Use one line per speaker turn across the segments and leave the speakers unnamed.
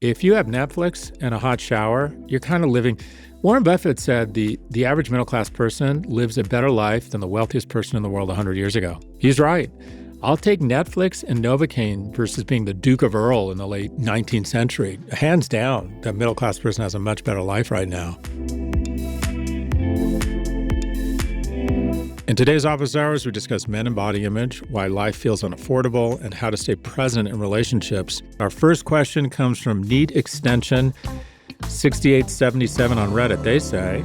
If you have Netflix and a hot shower, you're kind of living. Warren Buffett said the average middle-class person lives a better life than the wealthiest person in the world 100 years ago. He's right. I'll take Netflix and Novocaine versus being the Duke of Earl in the late 19th century. Hands down, the middle-class person has a much better life right now. In today's Office Hours, we discuss men and body image, why life feels unaffordable, and how to stay present in relationships. Our first question comes from Neat Extension 6877 on Reddit. They say,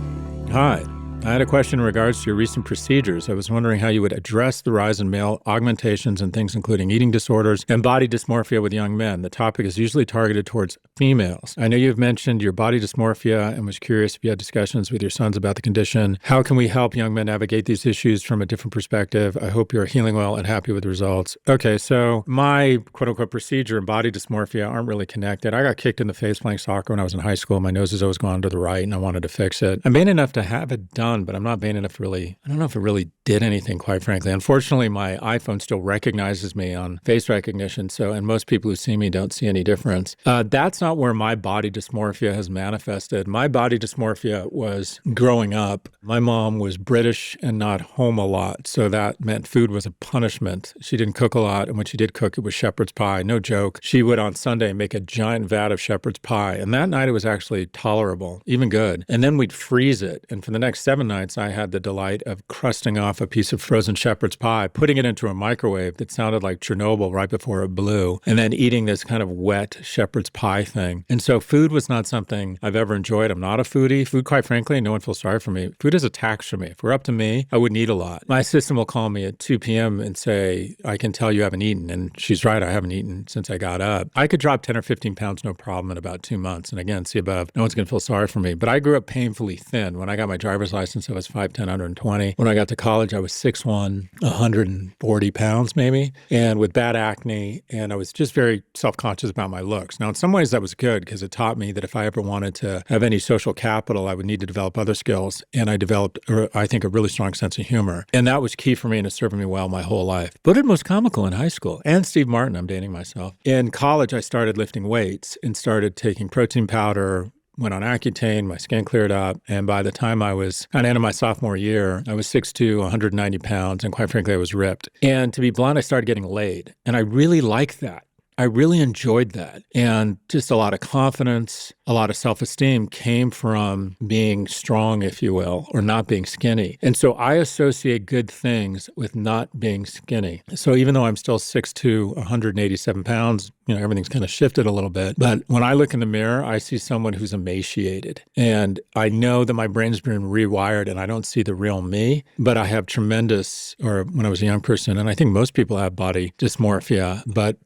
"Hi, I had a question in regards to your recent procedures. I was wondering how you would address the rise in male augmentations and things including eating disorders and body dysmorphia with young men. The topic is usually targeted towards females. I know you've mentioned your body dysmorphia and was curious if you had discussions with your sons about the condition. How can we help young men navigate these issues from a different perspective? I hope you're healing well and happy with the results." Okay, so my quote-unquote procedure and body dysmorphia aren't really connected. I got kicked in the face playing soccer when I was in high school. My nose has always gone to the right, and I wanted to fix it. I'm vain enough to have it done, but I'm not vain enough to I don't know if it really did anything, quite frankly. Unfortunately, my iPhone still recognizes me on face recognition, and most people who see me don't see any difference. That's not where my body dysmorphia has manifested. My body dysmorphia was growing up. My mom was British and not home a lot, so that meant food was a punishment. She didn't cook a lot, and when she did cook, it was shepherd's pie. No joke. She would on Sunday make a giant vat of shepherd's pie, and that night it was actually tolerable, even good. And then we'd freeze it, and for the next 7 nights, I had the delight of crusting off a piece of frozen shepherd's pie, putting it into a microwave that sounded like Chernobyl right before it blew, and then eating this kind of wet shepherd's pie thing. And so food was not something I've ever enjoyed. I'm not a foodie. Food, quite frankly, no one feels sorry for me. Food is a tax for me. If it were up to me, I wouldn't eat a lot. My assistant will call me at 2 p.m. and say, "I can tell you haven't eaten." And she's right, I haven't eaten since I got up. I could drop 10 or 15 pounds, no problem, in about 2 months. And again, see above, no one's going to feel sorry for me. But I grew up painfully thin. When I got my driver's license, I was 5'10", 120. When I got to college, I was 6'1", 140 pounds maybe, and with bad acne, and I was just very self-conscious about my looks. Now, in some ways that was good because it taught me that if I ever wanted to have any social capital, I would need to develop other skills, and I developed, I think, a really strong sense of humor, and that was key for me and it's served me well my whole life. But it was comical in high school, and Steve Martin, I'm dating myself. In college, I started lifting weights and started taking protein powder, went on Accutane, my skin cleared up, and by the time I was at the end of my sophomore year, I was 6'2", 190 pounds, and quite frankly, I was ripped. And to be blunt, I started getting laid, and I really liked that. I really enjoyed that. And just a lot of confidence, a lot of self-esteem came from being strong, if you will, or not being skinny. And so I associate good things with not being skinny. So even though I'm still 6'2", 187 pounds, everything's kind of shifted a little bit. But when I look in the mirror, I see someone who's emaciated. And I know that my brain's been rewired and I don't see the real me, but I have when I was a young person, and I think most people have body dysmorphia, but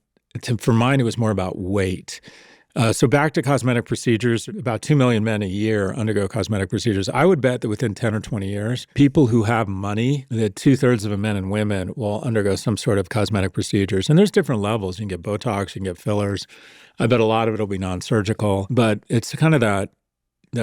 for mine, it was more about weight. So back to cosmetic procedures, about 2 million men a year undergo cosmetic procedures. I would bet that within 10 or 20 years, people who have money, that 2/3 of the men and women will undergo some sort of cosmetic procedures. And there's different levels. You can get Botox, you can get fillers. I bet a lot of it will be non-surgical. But it's kind of that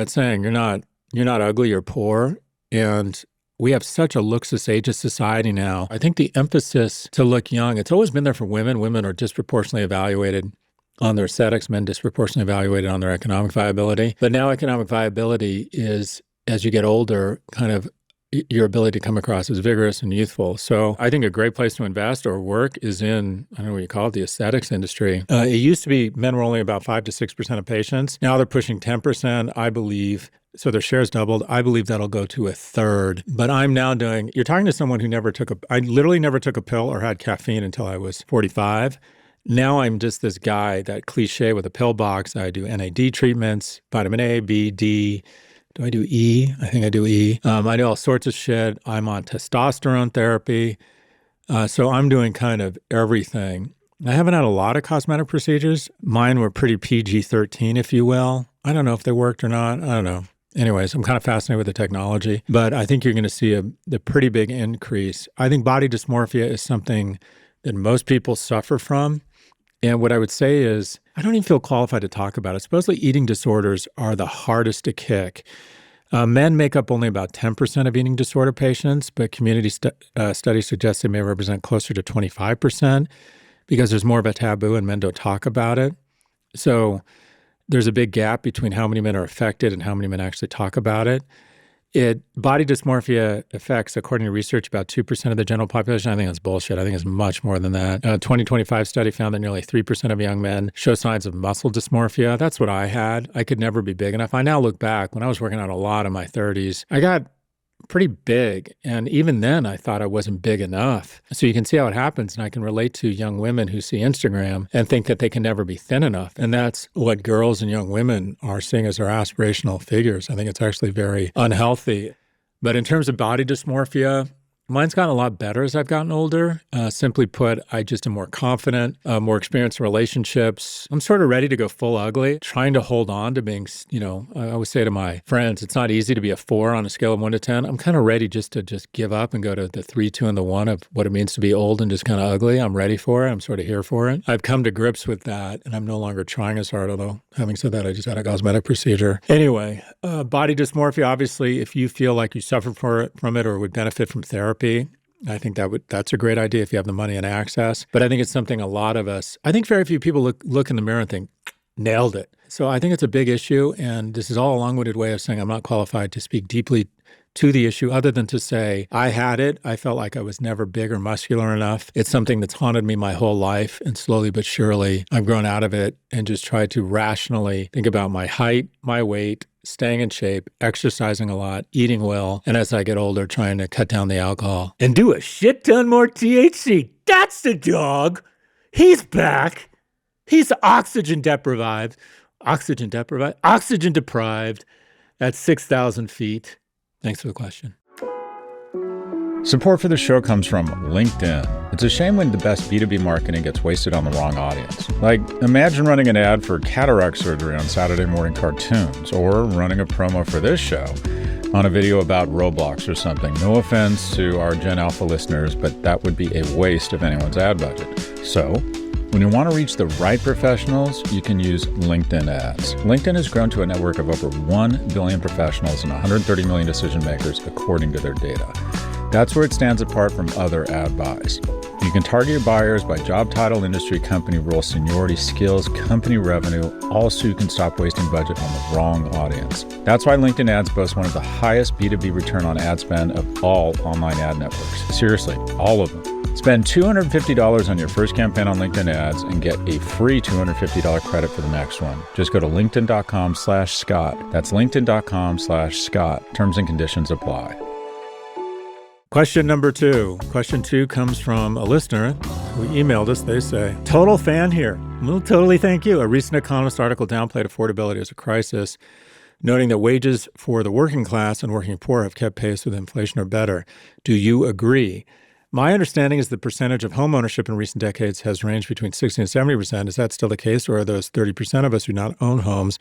saying, you're not ugly, you're poor. And we have such a looks-less, ageist society now. I think the emphasis to look young, it's always been there for women. Women are disproportionately evaluated on their aesthetics, men disproportionately evaluated on their economic viability. But now economic viability is, as you get older, kind of your ability to come across as vigorous and youthful. So I think a great place to invest or work is in, I don't know what you call it, the aesthetics industry. It used to be men were only about 5 to 6% of patients. Now they're pushing 10%, I believe. So their shares doubled. I believe that'll go to 1/3. But I'm now you're talking to someone who I literally never took a pill or had caffeine until I was 45. Now I'm just this guy, that cliche with a pill box. I do NAD treatments, vitamin A, B, D. Do I do E? I think I do E. I do all sorts of shit. I'm on testosterone therapy. So I'm doing kind of everything. I haven't had a lot of cosmetic procedures. Mine were pretty PG-13, if you will. I don't know if they worked or not. I don't know. Anyways, I'm kind of fascinated with the technology, but I think you're going to see a pretty big increase. I think body dysmorphia is something that most people suffer from. And what I would say is, I don't even feel qualified to talk about it. Supposedly eating disorders are the hardest to kick. Men make up only about 10% of eating disorder patients, but community studies suggest they may represent closer to 25% because there's more of a taboo and men don't talk about it. So there's a big gap between how many men are affected and how many men actually talk about it. Body dysmorphia affects, according to research, about 2% of the general population. I think that's bullshit. I think it's much more than that. A 2025 study found that nearly 3% of young men show signs of muscle dysmorphia. That's what I had. I could never be big enough. I now look back, when I was working out a lot in my 30s, I got pretty big. And even then, I thought I wasn't big enough. So you can see how it happens. And I can relate to young women who see Instagram and think that they can never be thin enough. And that's what girls and young women are seeing as their aspirational figures. I think it's actually very unhealthy. But in terms of body dysmorphia, mine's gotten a lot better as I've gotten older. Simply put, I just am more confident, more experienced in relationships. I'm sort of ready to go full ugly, trying to hold on to being, I always say to my friends, it's not easy to be a 4 on a scale of 1 to 10. I'm kind of ready just to give up and go to the 3, 2, and the 1 of what it means to be old and just kind of ugly. I'm ready for it. I'm sort of here for it. I've come to grips with that, and I'm no longer trying as hard, although having said that, I just had a cosmetic procedure. Anyway, body dysmorphia, obviously, if you feel like you suffer from it or would benefit from therapy, I think that's a great idea if you have the money and access. But I think it's something a lot of us, I think very few people look in the mirror and think, nailed it. So I think it's a big issue. And this is all a long-winded way of saying I'm not qualified to speak deeply to the issue other than to say I had it. I felt like I was never big or muscular enough. It's something that's haunted me my whole life. And slowly but surely, I've grown out of it and just tried to rationally think about my height, my weight, staying in shape, exercising a lot, eating well, and as I get older, trying to cut down the alcohol and do a shit ton more THC. That's the dog. He's back. He's oxygen deprived at 6,000 feet. Thanks for the question.
Support for the show comes from LinkedIn. It's a shame when the best B2B marketing gets wasted on the wrong audience. Like, imagine running an ad for cataract surgery on Saturday morning cartoons, or running a promo for this show on a video about Roblox or something. No offense to our Gen Alpha listeners, but that would be a waste of anyone's ad budget. So, when you want to reach the right professionals, you can use LinkedIn ads. LinkedIn has grown to a network of over 1 billion professionals and 130 million decision makers, according to their data. That's where it stands apart from other ad buys. You can target your buyers by job title, industry, company role, seniority, skills, company revenue, all so you can stop wasting budget on the wrong audience. That's why LinkedIn ads boast one of the highest B2B return on ad spend of all online ad networks. Seriously, all of them. Spend $250 on your first campaign on LinkedIn ads and get a free $250 credit for the next one. Just go to linkedin.com/Scott. That's linkedin.com/Scott. Terms and conditions apply.
Question number 2. Question 2 comes from a listener who emailed us. They say, total fan here. Well, totally thank you. A recent Economist article downplayed affordability as a crisis, noting that wages for the working class and working poor have kept pace with inflation or better. Do you agree? My understanding is the percentage of home ownership in recent decades has ranged between 60 and 70%. Is that still the case, or are those 30% of us who not own homes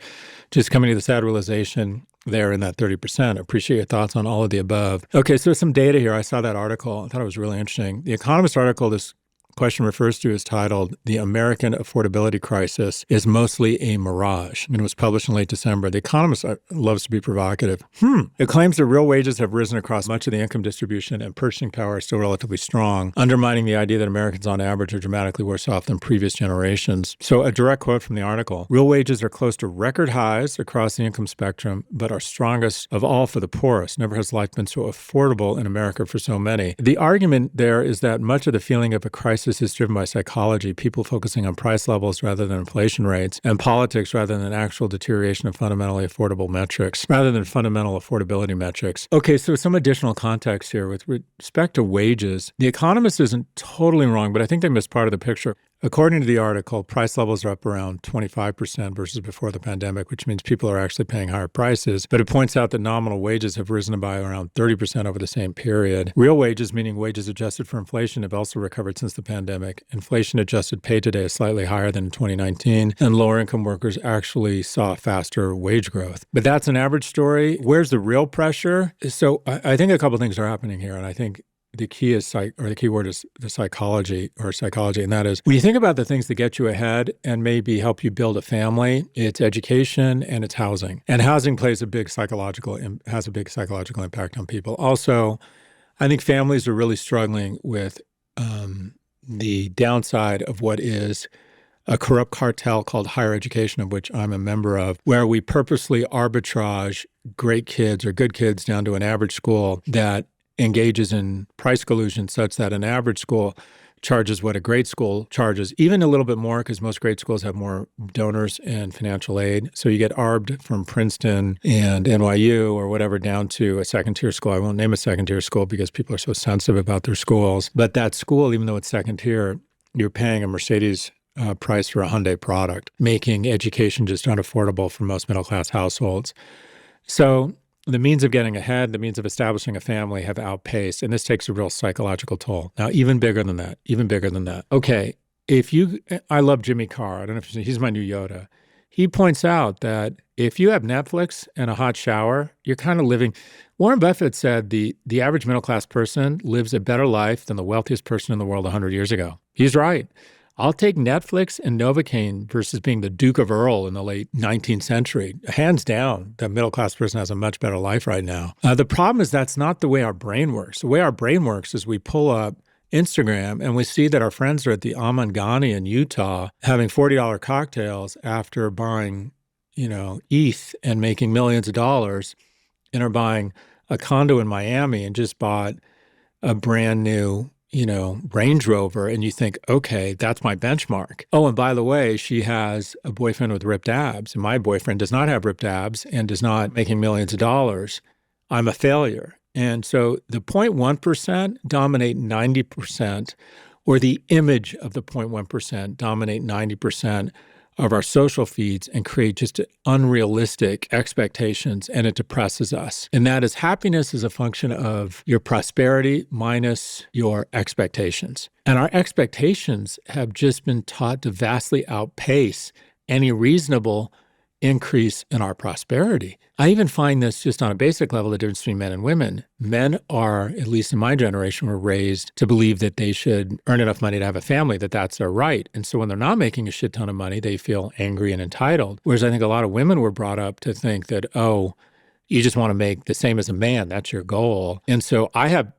just coming to the sad realization they're in that 30%? Appreciate your thoughts on all of the above. Okay, so some data here. I saw that article. I thought it was really interesting. The Economist article this question refers to is titled, "The American Affordability Crisis is Mostly a Mirage," and it was published in late December. The Economist loves to be provocative. It claims that real wages have risen across much of the income distribution and purchasing power is still relatively strong, undermining the idea that Americans on average are dramatically worse off than previous generations. So a direct quote from the article, real wages are close to record highs across the income spectrum, but are strongest of all for the poorest. Never has life been so affordable in America for so many. The argument there is that much of the feeling of a crisis is driven by psychology, people focusing on price levels rather than inflation rates, and politics rather than actual deterioration of fundamentally affordable metrics, rather than fundamental affordability metrics. Okay, so some additional context here with respect to wages. The Economist isn't totally wrong, but I think they missed part of the picture. According to the article, price levels are up around 25% versus before the pandemic, which means people are actually paying higher prices. But it points out that nominal wages have risen by around 30% over the same period. Real wages, meaning wages adjusted for inflation, have also recovered since the pandemic. Inflation-adjusted pay today is slightly higher than in 2019, and lower-income workers actually saw faster wage growth. But that's an average story. Where's the real pressure? So I think a couple things are happening here, and I think the key is the key word is the psychology, and that is when you think about the things that get you ahead and maybe help you build a family, it's education and it's housing. And housing has a big psychological impact on people. Also, I think families are really struggling with the downside of what is a corrupt cartel called higher education, of which I'm a member of, where we purposely arbitrage great kids or good kids down to an average school that engages in price collusion such that an average school charges what a great school charges, even a little bit more because most great schools have more donors and financial aid. So you get arbed from Princeton and NYU or whatever down to a second-tier school. I won't name a second-tier school because people are so sensitive about their schools. But that school, even though it's second-tier, you're paying a Mercedes price for a Hyundai product, making education just unaffordable for most middle-class households. So the means of getting ahead, the means of establishing a family have outpaced, and this takes a real psychological toll. Now, even bigger than that. Okay, I love Jimmy Carr. I don't know if you've seen, he's my new Yoda. He points out that if you have Netflix and a hot shower, you're kind of living. Warren Buffett said the average middle-class person lives a better life than the wealthiest person in the world 100 years ago. He's right. I'll take Netflix and Novocaine versus being the Duke of Earl in the late 19th century. Hands down, the middle-class person has a much better life right now. The problem is that's not the way our brain works. The way our brain works is we pull up Instagram and we see that our friends are at the Amangani in Utah having $40 cocktails after buying, ETH and making millions of dollars, and are buying a condo in Miami and just bought a brand new Range Rover, and you think, okay, that's my benchmark. Oh, and by the way, she has a boyfriend with ripped abs, and my boyfriend does not have ripped abs and is not making millions of dollars. I'm a failure. And so the 0.1% dominate 90%, or the image of the 0.1% dominate 90% of our social feeds and create just unrealistic expectations, and it depresses us. And that is happiness is a function of your prosperity minus your expectations. And our expectations have just been taught to vastly outpace any reasonable increase in our prosperity. I even find this just on a basic level, the difference between men and women. Men are, at least in my generation, were raised to believe that they should earn enough money to have a family, that that's their right. And so when they're not making a shit ton of money, they feel angry and entitled. Whereas I think a lot of women were brought up to think that, oh, you just want to make the same as a man. That's your goal. And so I have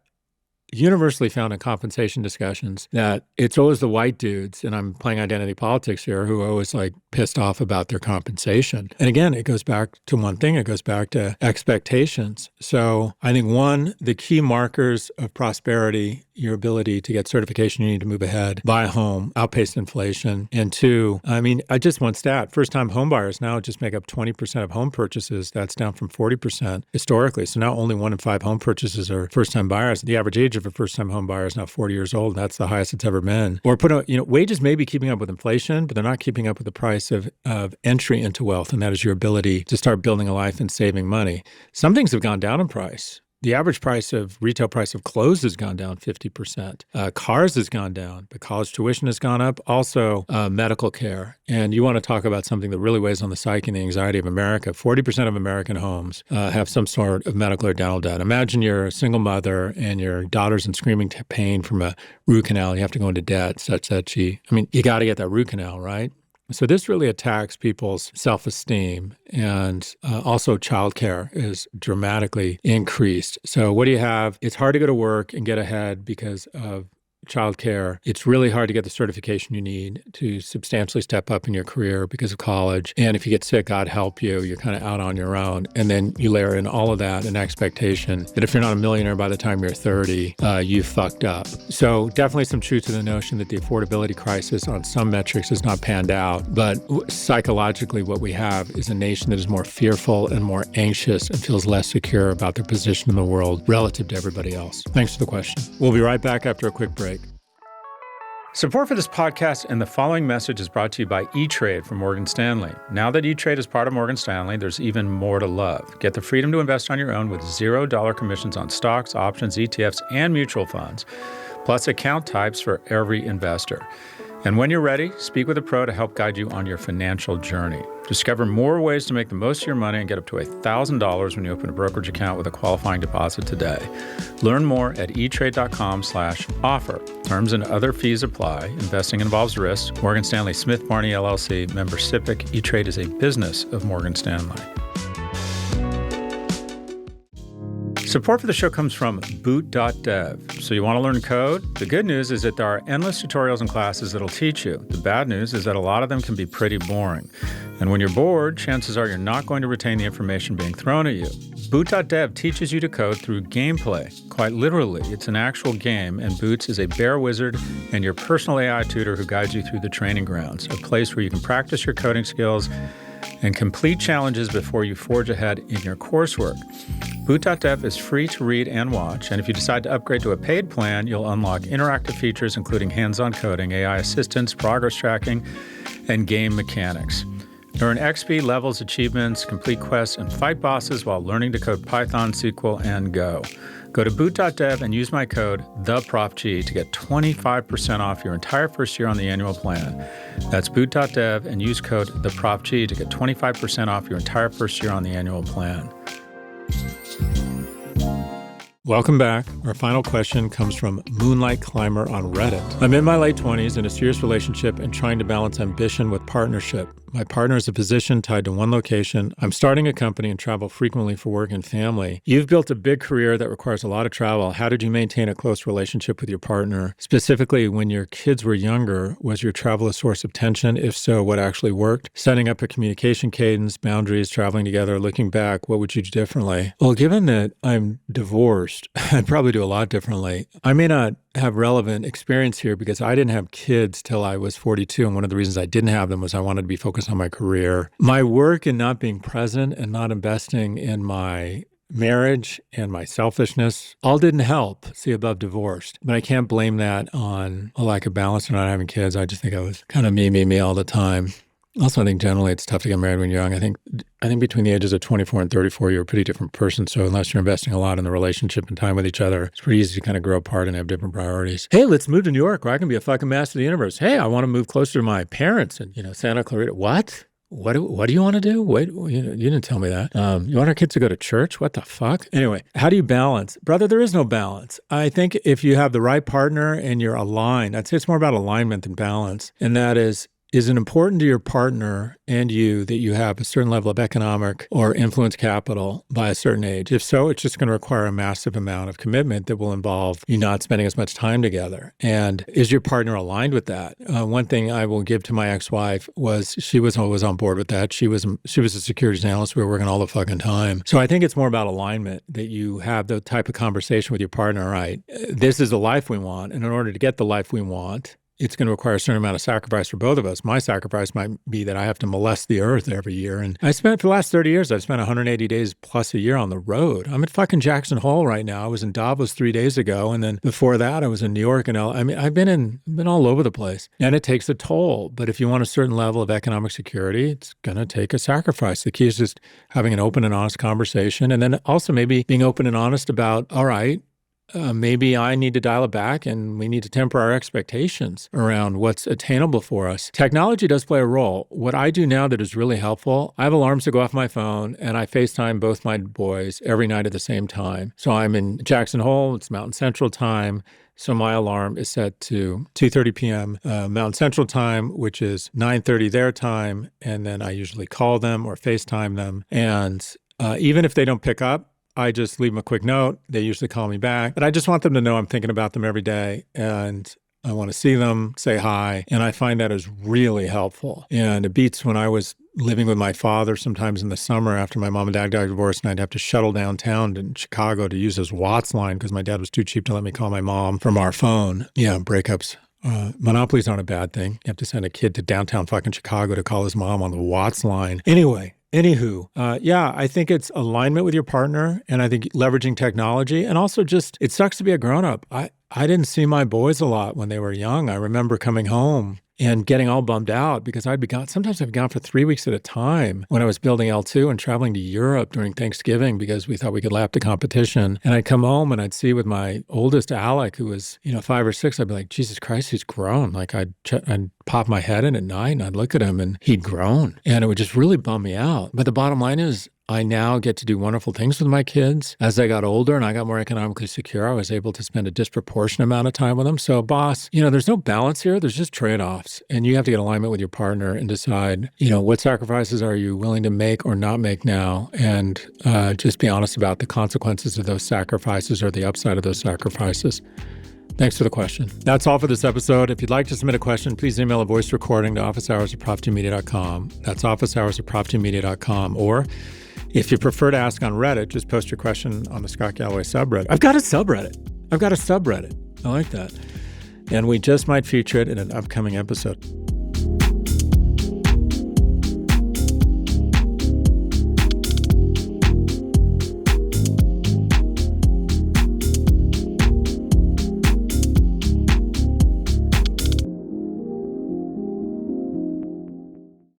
universally found in compensation discussions that it's always the white dudes, and I'm playing identity politics here, who are always pissed off about their compensation. And again, it goes back to one thing. It goes back to expectations. So I think one, the key markers of prosperity, your ability to get certification, you need to move ahead, buy a home, outpace inflation. And two, I just one stat, first-time home buyers now just make up 20% of home purchases. That's down from 40% historically. So now only 1 in 5 home purchases are first-time buyers. The average age of a first-time home buyer is now 40 years old. And that's the highest it's ever been. Or wages may be keeping up with inflation, but they're not keeping up with the price of entry into wealth, and that is your ability to start building a life and saving money. Some things have gone down in price. The average retail price of clothes has gone down 50%. Cars has gone down, but college tuition has gone up. Also, medical care. And you want to talk about something that really weighs on the psyche and the anxiety of America. 40% of American homes have some sort of medical or dental debt. Imagine you're a single mother and your daughter's in screaming pain from a root canal. You have to go into debt such that you got to get that root canal, right? So this really attacks people's self-esteem, and also childcare is dramatically increased. So what do you have? It's hard to go to work and get ahead because of childcare. It's really hard to get the certification you need to substantially step up in your career because of college. And if you get sick, God help you, you're kind of out on your own. And then you layer in all of that, an expectation that if you're not a millionaire by the time you're 30, you fucked up. So definitely some truth to the notion that the affordability crisis on some metrics has not panned out. But psychologically, what we have is a nation that is more fearful and more anxious and feels less secure about their position in the world relative to everybody else. Thanks for the question. We'll be right back after a quick break.
Support for this podcast and the following message is brought to you by E-Trade from Morgan Stanley. Now that E-Trade is part of Morgan Stanley, there's even more to love. Get the freedom to invest on your own with $0 commissions on stocks, options, ETFs, and mutual funds, plus account types for every investor. And when you're ready, speak with a pro to help guide you on your financial journey. Discover more ways to make the most of your money and get up to $1,000 when you open a brokerage account with a qualifying deposit today. Learn more at etrade.com/offer. Terms and other fees apply. Investing involves risk. Morgan Stanley Smith Barney LLC, member SIPC. E-Trade is a business of Morgan Stanley. Support for the show comes from boot.dev. So you want to learn code? The good news is that there are endless tutorials and classes that'll teach you. The bad news is that a lot of them can be pretty boring. And when you're bored, chances are you're not going to retain the information being thrown at you. Boot.dev teaches you to code through gameplay. Quite literally, it's an actual game, and Boots is a bear wizard and your personal AI tutor who guides you through the training grounds, a place where you can practice your coding skills and complete challenges before you forge ahead in your coursework. Boot.dev is free to read and watch, and if you decide to upgrade to a paid plan, you'll unlock interactive features including hands-on coding, AI assistance, progress tracking, and game mechanics. Earn XP, levels, achievements, complete quests, and fight bosses while learning to code Python, SQL, and Go. Go to boot.dev and use my code, TheProfG, to get 25% off your entire first year on the annual plan. That's boot.dev and use code TheProfG to get 25% off your entire first year on the annual plan.
Welcome back. Our final question comes from Moonlight Climber on Reddit. I'm in my late 20s in a serious relationship and trying to balance ambition with partnership. My partner is a physician tied to one location. I'm starting a company and travel frequently for work and family. You've built a big career that requires a lot of travel. How did you maintain a close relationship with your partner? Specifically, when your kids were younger, was your travel a source of tension? If so, what actually worked? Setting up a communication cadence, boundaries, traveling together, looking back, what would you do differently? Well, given that I'm divorced, I'd probably do a lot differently. I may not have relevant experience here because I didn't have kids till I was 42. And one of the reasons I didn't have them was I wanted to be focused on my career. My work and not being present and not investing in my marriage and my selfishness all didn't help, see above divorced. But I can't blame that on a lack of balance or not having kids. I just think I was kind of me all the time. Also, I think generally it's tough to get married when you're young. I think between the ages of 24 and 34, you're a pretty different person. So unless you're investing a lot in the relationship and time with each other, it's pretty easy to kind of grow apart and have different priorities. Hey, let's move to New York where I can be a fucking master of the universe. Hey, I want to move closer to my parents and, Santa Clarita. What? What do you want to do? Wait, you didn't tell me that. You want our kids to go to church? What the fuck? Anyway, how do you balance? Brother, there is no balance. I think if you have the right partner and you're aligned, I'd say it's more about alignment than balance. And that is it important to your partner and you that you have a certain level of economic or influence capital by a certain age? If so, it's just going to require a massive amount of commitment that will involve you not spending as much time together. And is your partner aligned with that? One thing I will give to my ex-wife was she was always on board with that. She was a securities analyst. We were working all the fucking time. So I think it's more about alignment, that you have the type of conversation with your partner, right? This is the life we want. And in order to get the life we want, it's going to require a certain amount of sacrifice for both of us. My sacrifice might be that I have to molest the earth every year. And for the last 30 years, I've spent 180 days plus a year on the road. I'm at fucking Jackson Hole right now. I was in Davos 3 days ago. And then before that, I was in New York and I've been all over the place. And it takes a toll. But if you want a certain level of economic security, it's going to take a sacrifice. The key is just having an open and honest conversation. And then also maybe being open and honest about, all right, maybe I need to dial it back and we need to temper our expectations around what's attainable for us. Technology does play a role. What I do now that is really helpful, I have alarms that go off my phone and I FaceTime both my boys every night at the same time. So I'm in Jackson Hole, it's Mountain Central time. So my alarm is set to 2:30 p.m. Mountain Central time, which is 9:30 their time. And then I usually call them or FaceTime them. And even if they don't pick up, I just leave them a quick note. They usually call me back. But I just want them to know I'm thinking about them every day. And I want to see them, say hi. And I find that is really helpful. And it beats when I was living with my father sometimes in the summer after my mom and dad got divorced, and I'd have to shuttle downtown in Chicago to use his Watts line because my dad was too cheap to let me call my mom from our phone. Yeah, breakups. Monopolies aren't a bad thing. You have to send a kid to downtown fucking Chicago to call his mom on the Watts line. Anywho, I think it's alignment with your partner, and I think leveraging technology, and also just, it sucks to be a grown-up. I didn't see my boys a lot when they were young. I remember coming home and getting all bummed out because sometimes I'd be gone for 3 weeks at a time when I was building L2 and traveling to Europe during Thanksgiving because we thought we could lap the competition. And I'd come home and I'd see with my oldest, Alec, who was, 5 or 6, I'd be like, Jesus Christ, he's grown. Like I'd pop my head in at night and I'd look at him and he'd grown. And it would just really bum me out. But the bottom line is, I now get to do wonderful things with my kids. As I got older and I got more economically secure, I was able to spend a disproportionate amount of time with them. So boss, there's no balance here. There's just trade-offs. And you have to get alignment with your partner and decide, what sacrifices are you willing to make or not make now? And just be honest about the consequences of those sacrifices or the upside of those sacrifices. Thanks for the question. That's all for this episode. If you'd like to submit a question, please email a voice recording to officehours@profgmedia.com. That's officehours@profgmedia.com. Or if you prefer to ask on Reddit, just post your question on the Scott Galloway subreddit. I've got a subreddit. I like that. And we just might feature it in an upcoming episode.